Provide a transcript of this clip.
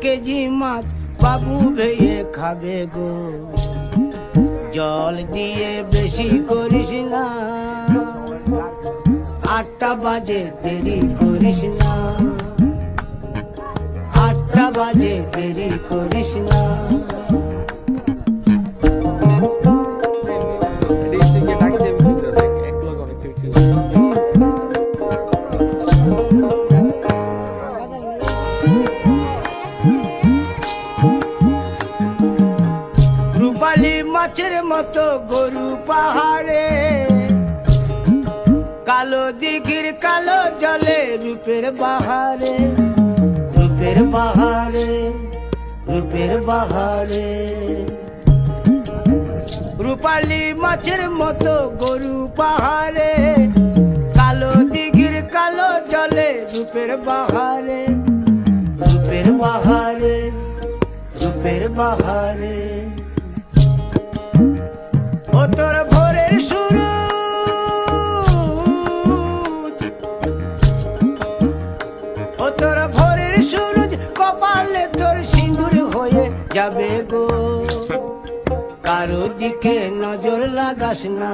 KG মাছ বাবু ভেয়ে খাবে গো। জল দিয়ে বেশি করিস না, 8টা বাজে দেরি করিস না, 8টা বাজে দেরি করিস না। রূপালী মাছের মতো গরু পাহাড়ে, কালো দিঘির কালো জলে রূপের বাহারে, রূপের বাহারে, রূপের বাহারে। রূপালী মাছের মতো গরু পাহাড়ে, কালো দিঘির কালো জলে রূপের বাহারে, রূপের বাহারে, রূপের বাহারে। ও তোর ভোরের সূরজ, ও তোর ভোরের সূরজ কপালে তোর সিঁদুর হয়ে যাবে গো। কারো দিকে নজর লাগাস না।